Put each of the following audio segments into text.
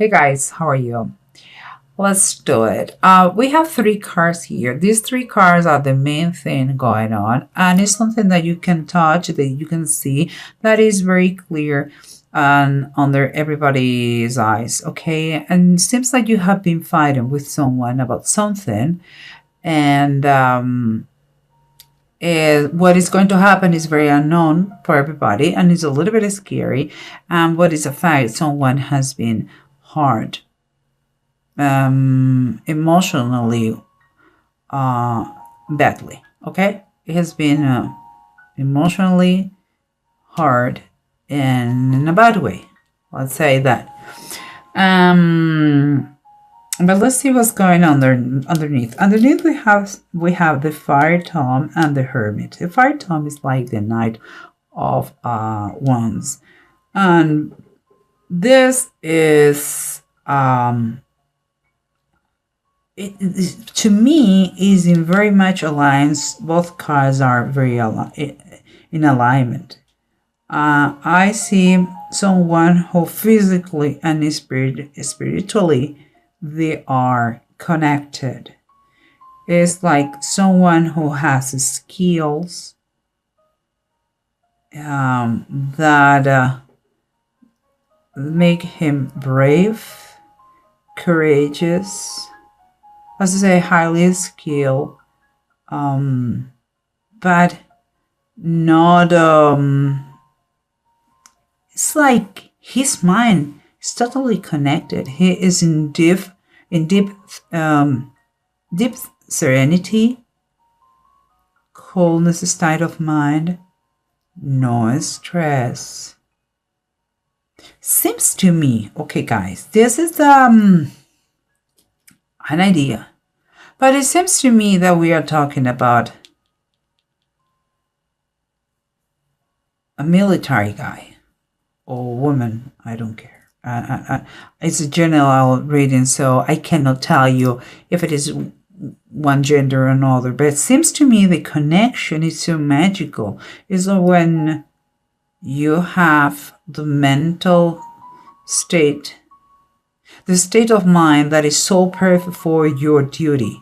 Hey guys, how are you? Let's do it. We have three cars here. These three cars are the main thing going on, and it's something that you can touch, that you can see, that is very clear and under everybody's eyes. Okay, and it seems like you have been fighting with someone about something, and what is going to happen is very unknown for everybody, and it's a little bit scary. And what is a fact? Someone has been hard emotionally badly. Okay, it has been emotionally hard and in a bad way. Let's say that. But let's see what's going on there underneath. Underneath we have the Fire Tom and the Hermit. The Fire Tom is like the Knight of Wands, and this is to me is in very much alliance. Both cards are very in alignment. I see someone who physically and spiritually they are connected. It's like someone who has skills that make him brave, courageous, as I say, highly skilled, but not. It's like his mind is totally connected. He is in deep serenity, coolness, state of mind, no stress. Seems to me, okay, guys, this is an idea. But it seems to me that we are talking about a military guy or woman. I don't care. It's a general reading, so I cannot tell you if it is one gender or another. But it seems to me the connection is so magical. Is when you have the mental state, the state of mind that is so perfect for your duty.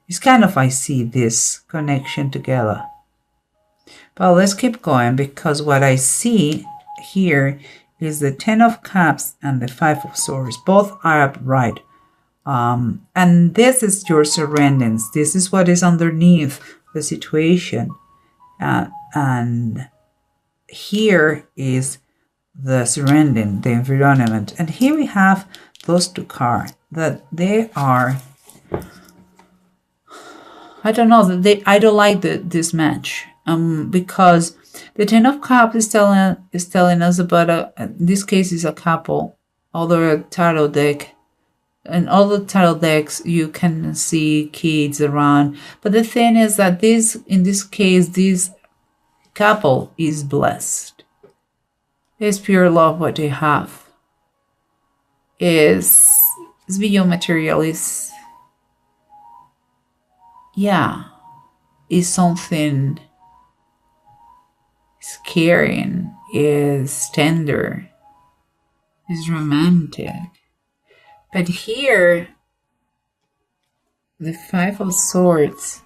It's kind of, I see this connection together. But let's keep going, because what I see here is the Ten of Cups and the Five of Swords. Both are upright. And this is your surroundings. This is what is underneath the situation. And here is the surrounding, the environment. And here we have those two cards that they are, I don't know, that I don't like this match, because the Ten of Cups is telling us about in this case is a couple. Other tarot deck, and all the tarot decks you can see kids around. But the thing is that in this case, this couple is blessed. It's pure love what they have. Is beyond material. Is something. Is caring. Is tender. Is romantic. But here, the Five of Swords.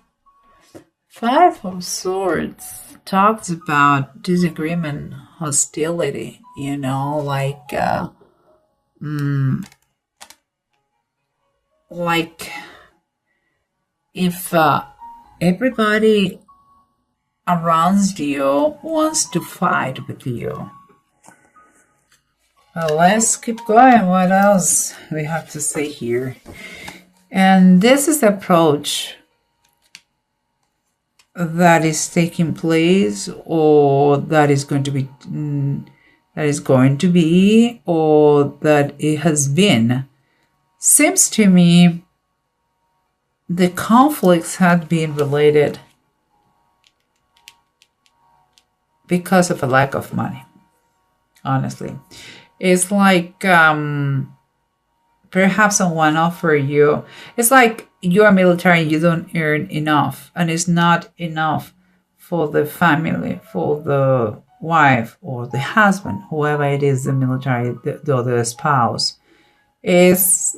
Five of Swords talks about disagreement, hostility, like if everybody around you wants to fight with you. Well, let's keep going. What else we have to say here? And this is the approach that is taking place, or that is going to be, or that it has been. Seems to me the conflicts had been related because of a lack of money. Honestly, it's like perhaps someone offer you. It's like you're military, you don't earn enough, and it's not enough for the family, for the wife or the husband, whoever it is, the military, the other spouse. is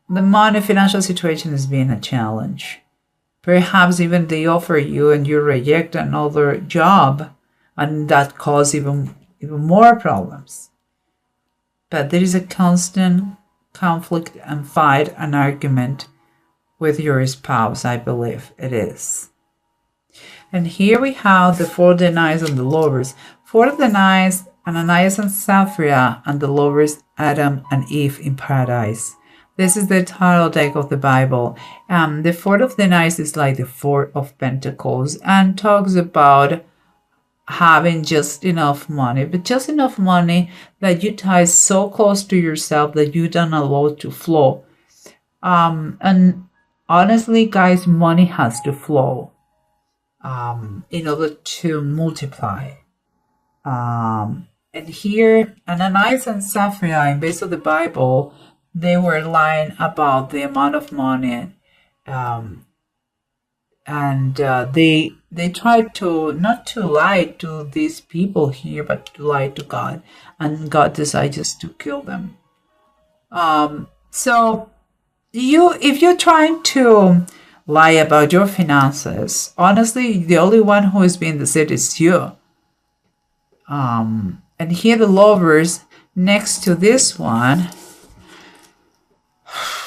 the money financial situation is being a challenge. Perhaps even they offer you and you reject another job, and that causes even more problems. But there is a constant conflict and fight and argument with your spouse, I believe it is. And here we have the four denies and the lovers. Four of the knights, Ananias and Sapphira, and the lovers, Adam and Eve in paradise. This is the tarot deck of the Bible. The Four of the Knights is like the Four of Pentacles and talks about having just enough money, but just enough money that you tie so close to yourself that you don't allow it to flow. And honestly, guys, money has to flow in order to multiply. And here, Ananias and Sapphira, in base of the Bible, they were lying about the amount of money, and they tried to not to lie to these people here, but to lie to God, and God decided just to kill them. So if you're trying to lie about your finances, honestly, the only one who is being deceived is you. And here the lovers next to this one,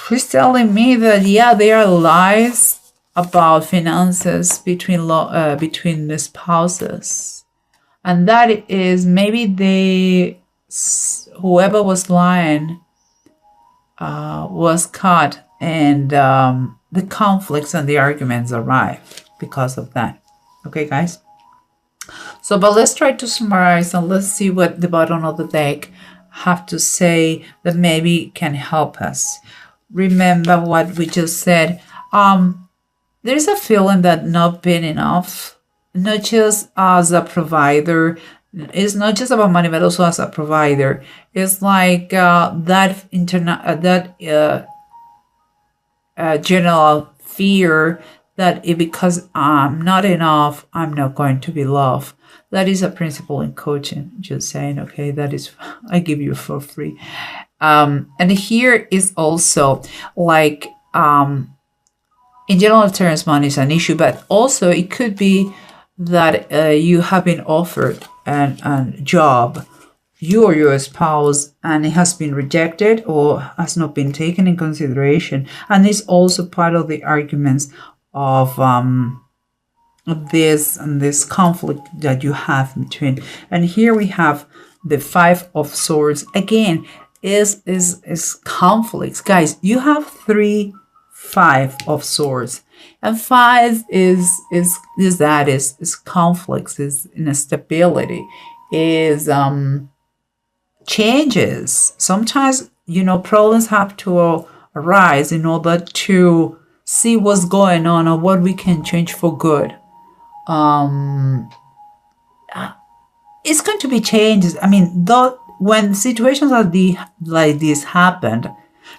he's telling me that there are lies about finances between the spouses, and that is maybe whoever was lying was caught, and the conflicts and the arguments arrive because of that. Okay, guys. So, but let's try to summarize and let's see what the bottom of the deck have to say that maybe can help us. Remember what we just said. There's a feeling that not being enough, not just as a provider, it's not just about money, but also as a provider. It's like general fear that because I'm not enough, I'm not going to be loved. That is a principle in coaching. Just saying, okay, that is, I give you for free. And here is also like, in general terms, money is an issue, but also it could be that you have been offered a job, you or your spouse, and it has been rejected or has not been taken in consideration. And it's also part of the arguments of this conflict that you have between. And here we have the Five of Swords. Again, is conflicts. Guys, you have 5 of Swords. And 5 is conflicts, is instability, is changes. Sometimes, problems have to arise in order to see what's going on or what we can change for good. It's going to be changes. I mean, when situations like this happened,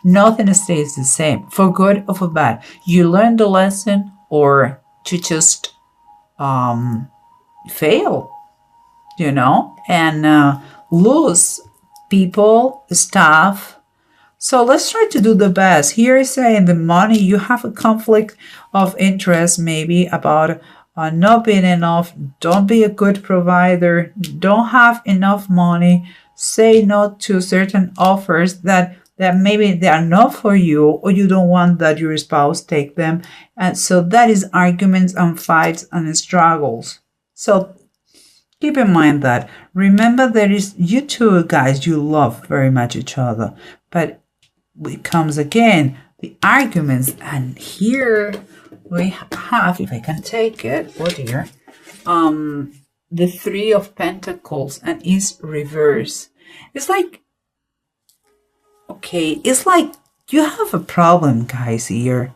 nothing stays the same, for good or for bad. You learn the lesson or you just fail, and lose people, stuff. So let's try to do the best. Here is saying the money, you have a conflict of interest maybe about not being enough, don't be a good provider, don't have enough money, say no to certain offers that maybe they are not for you, or you don't want that your spouse take them. And so that is arguments and fights and struggles. So keep in mind that. Remember, there is, you two guys, you love very much each other, but it comes again, the arguments. And here we have, if I can take it, oh dear, the Three of Pentacles, and is reverse. It's like, okay, it's like you have a problem, guys, here.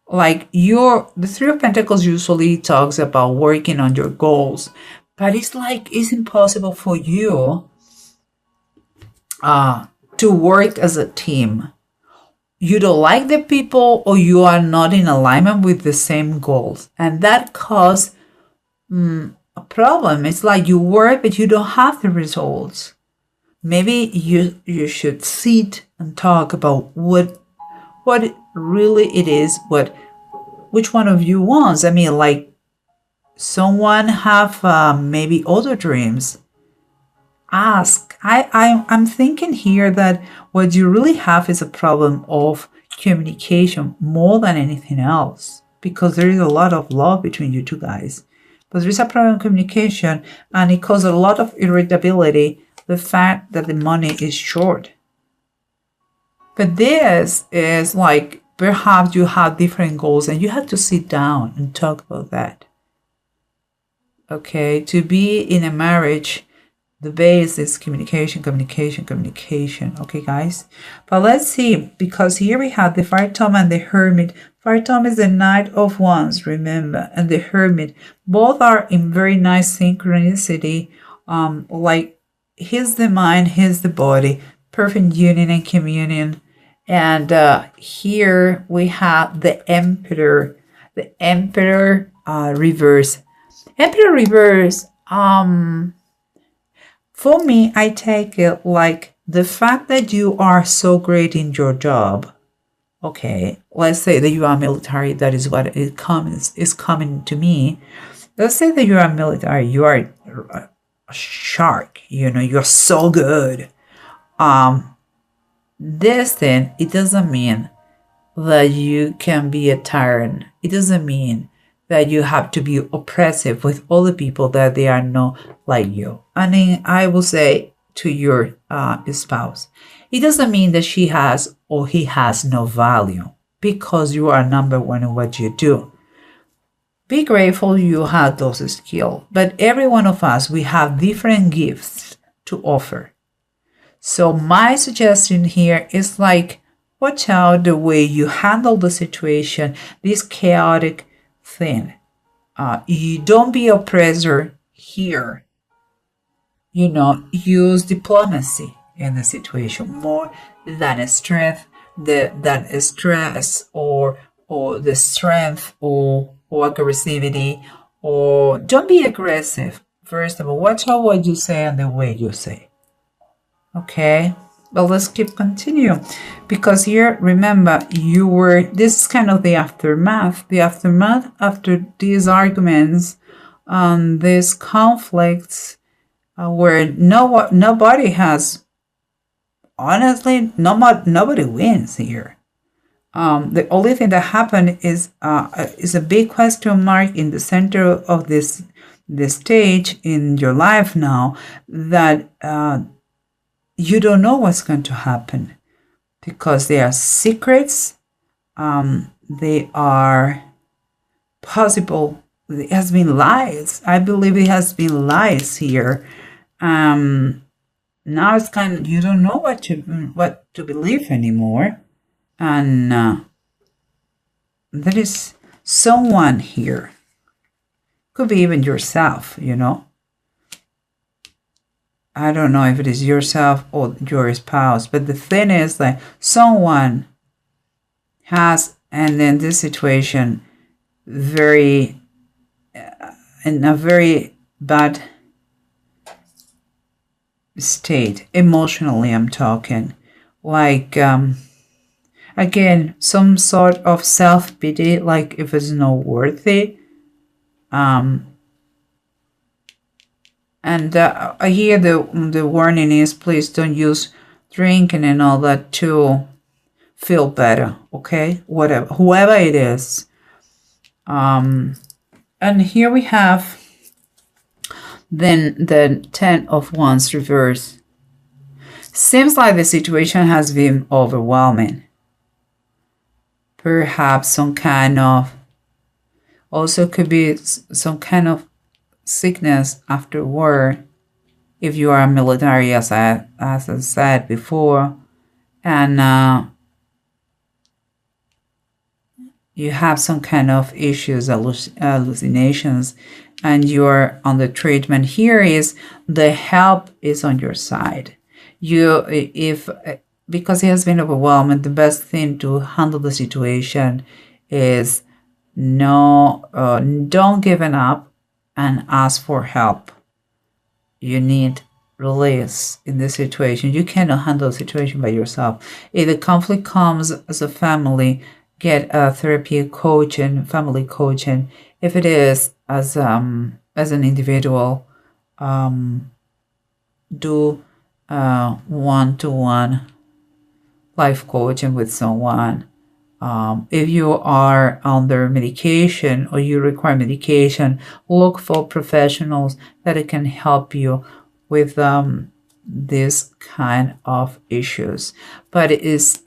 Like the Three of Pentacles usually talks about working on your goals, but it's like it's impossible for you to work as a team. You don't like the people, or you are not in alignment with the same goals, and that causes a problem. It's like you work, but you don't have the results. Maybe you should sit and talk about what really it is, which one of you wants. I mean, like, someone have maybe other dreams. Ask. I'm thinking here that what you really have is a problem of communication more than anything else, because there is a lot of love between you two guys, but there is a problem of communication, and it causes a lot of irritability, the fact that the money is short. But this is like, perhaps you have different goals and you have to sit down and talk about that. Okay, to be in a marriage, the base is communication, communication, communication. Okay, guys? But let's see, because here we have the Fire Tome and the Hermit. Fire Tome is the Knight of Wands, remember, and the Hermit. Both are in very nice synchronicity. Like, he's the mind, he's the body. Perfect union and communion. And here we have the Emperor. The Emperor reverse. Emperor reverse. For me, I take it like the fact that you are so great in your job. Okay, let's say that you are military. That is what is coming to me. Let's say that you are military. You are a shark. You know, you're so good. This thing, it doesn't mean that you can be a tyrant. It doesn't mean that you have to be oppressive with all the people that they are not like you. And then I will say to your spouse, it doesn't mean that she has or he has no value, because you are number one in what you do. Be grateful you have those skills, but every one of us, we have different gifts to offer. So my suggestion here is like, watch out the way you handle the situation, this chaotic thing. You don't be oppressor here. You know, use diplomacy in the situation more than strength, than stress or the strength or aggressivity. Or don't be aggressive. First of all, watch out what you say and the way you say. Okay, but let's keep continue, because here, remember, this is kind of the aftermath after these arguments, these conflicts, where nobody has, honestly, nobody wins here. The only thing that happened is a big question mark in the center of this stage in your life now, that you don't know what's going to happen, because they are secrets. They are possible. It has been lies. I believe it has been lies here. Now it's kind of, you don't know what to believe anymore, and there is someone here. Could be even yourself. You know. I don't know if it is yourself or your spouse, but the thing is that someone has, and in this situation, in a very bad state, emotionally I'm talking, like, again, some sort of self-pity, like if it's not worthy, and here the warning is, please don't use drinking and all that to feel better, okay? Whoever it is. And here we have then the 10 of Wands reverse. Seems like the situation has been overwhelming. Perhaps some kind of, also could be some kind of sickness after war, if you are military, as I said before, and you have some kind of issues, hallucinations, and you're on the treatment. Here is the help is on your side. Because it has been overwhelming, the best thing to handle the situation is don't give it up and ask for help. You need release in this situation. You cannot handle the situation by yourself. If the conflict comes as a family, get a therapy coach and family coaching. If it is as an individual, do one-to-one life coaching with someone. If you are under medication or you require medication, look for professionals that can help you with this kind of issues. But it is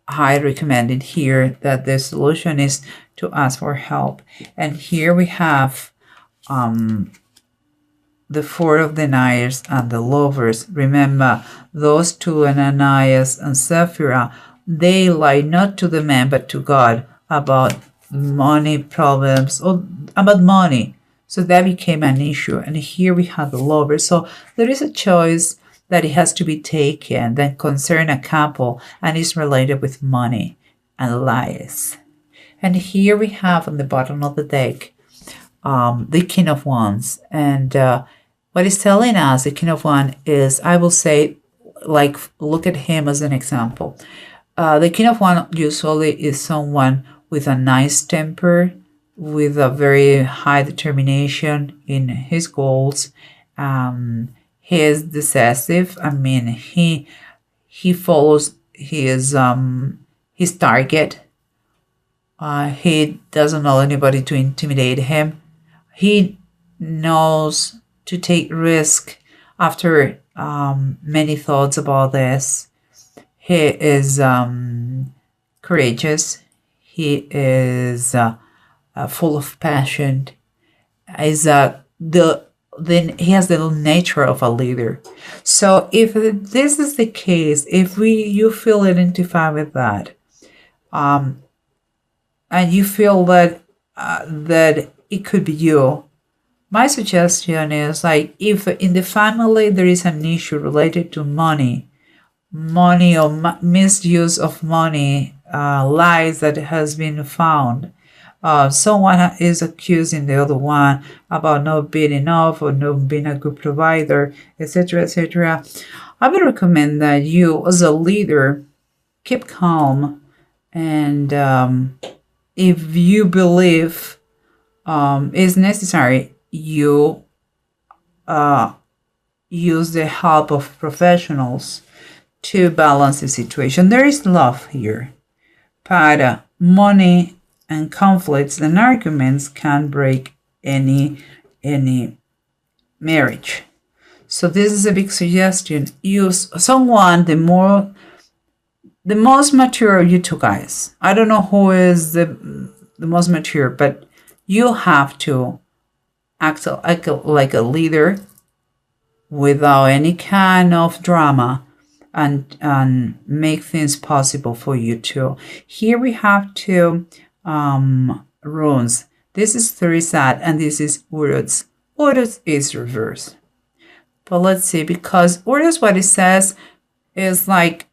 highly recommended here that the solution is to ask for help. And here we have the Four of Deniers and the Lovers. Remember, those two, Ananias and Sapphira, they lie not to the man but to God about money problems or about money. So that became an issue. And here we have the Lovers. So there is a choice that it has to be taken that concern a couple and is related with money and lies. And here we have on the bottom of the deck the King of Wands. And what it's telling us, the King of Wands is, I will say, like, look at him as an example. The King of Wands usually is someone with a nice temper, with a very high determination in his goals. He is decisive. I mean, he follows his target. He doesn't allow anybody to intimidate him. He knows to take risk after many thoughts about this. He is courageous. He is full of passion. Then he has the nature of a leader. So if this is the case, if you feel identified with that, and you feel that it could be you, my suggestion is, like, if in the family there is an issue related to money or misuse of money, lies that has been found, someone is accusing the other one about not being enough or not being a good provider, etc., etc., I would recommend that you, as a leader, keep calm, and if you believe it's necessary, you use the help of professionals to balance the situation. There is love here, but money and conflicts and arguments can break any marriage. So this is a big suggestion. Use someone the most mature of you two guys. I don't know who is the most mature, but you have to act like a leader without any kind of drama, and make things possible for you two. Here we have two runes. This is Therisat and this is Uruz. Uruz is reverse. But let's see, because Uruz, what it says is like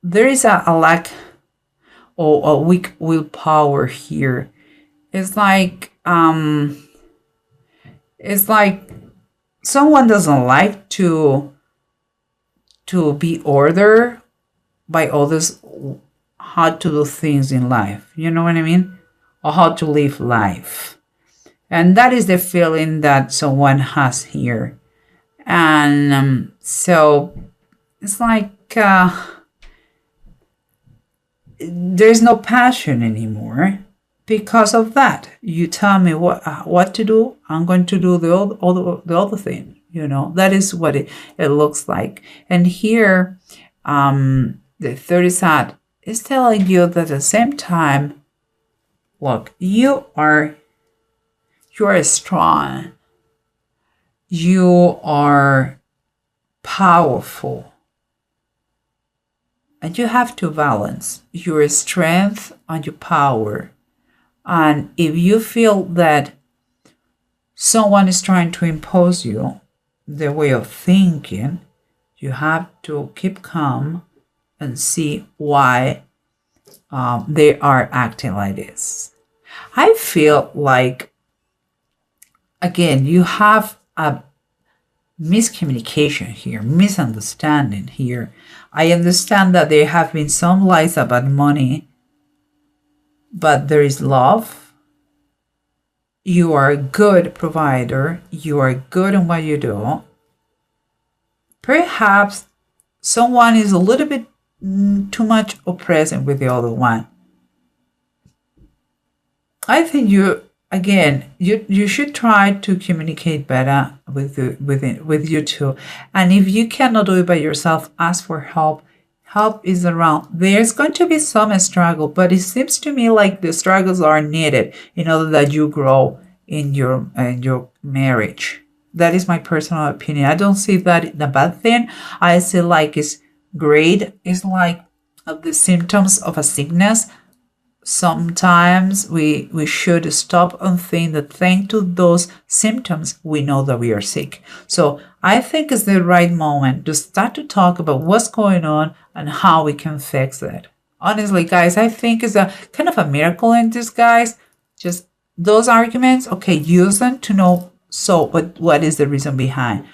there is a lack or a weak willpower here. It's like someone doesn't like to be ordered by others how to do things in life. You know what I mean? Or how to live life. And that is the feeling that someone has here. And so it's like there's no passion anymore. Because of that, you tell me what to do. I'm going to do the other thing. You know, that is what it looks like. And here, the 30 side is telling you that at the same time, look, you are strong. You are powerful. And you have to balance your strength and your power. And if you feel that someone is trying to impose you their way of thinking, you have to keep calm and see why they are acting like this. I feel like, again, you have a miscommunication here, misunderstanding here. I understand that there have been some lies about money, but there is love. You are a good provider. You are good in what you do. Perhaps someone is a little bit too much oppressive with the other one. I think you should try to communicate better with you two. And if you cannot do it by yourself, ask for help. Help is around. There's going to be some struggle, but it seems to me like the struggles are needed in order that you grow in your marriage. That is my personal opinion. I don't see that in a bad thing. I see like it's great. It's like the symptoms of a sickness. Sometimes we should stop and think that thanks to those symptoms, we know that we are sick. So I think it's the right moment to start to talk about what's going on and how we can fix it. Honestly, guys, I think it's a kind of a miracle in disguise. Just those arguments, okay, use them to know. So what is the reason behind?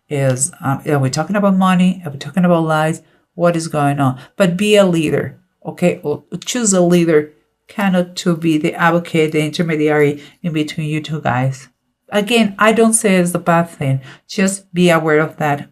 Are we talking about money? Are we talking about lies? What is going on? But be a leader, okay? Or choose a leader, cannot to be the advocate, the intermediary in between you two guys. Again, I don't say it's a bad thing. Just be aware of that.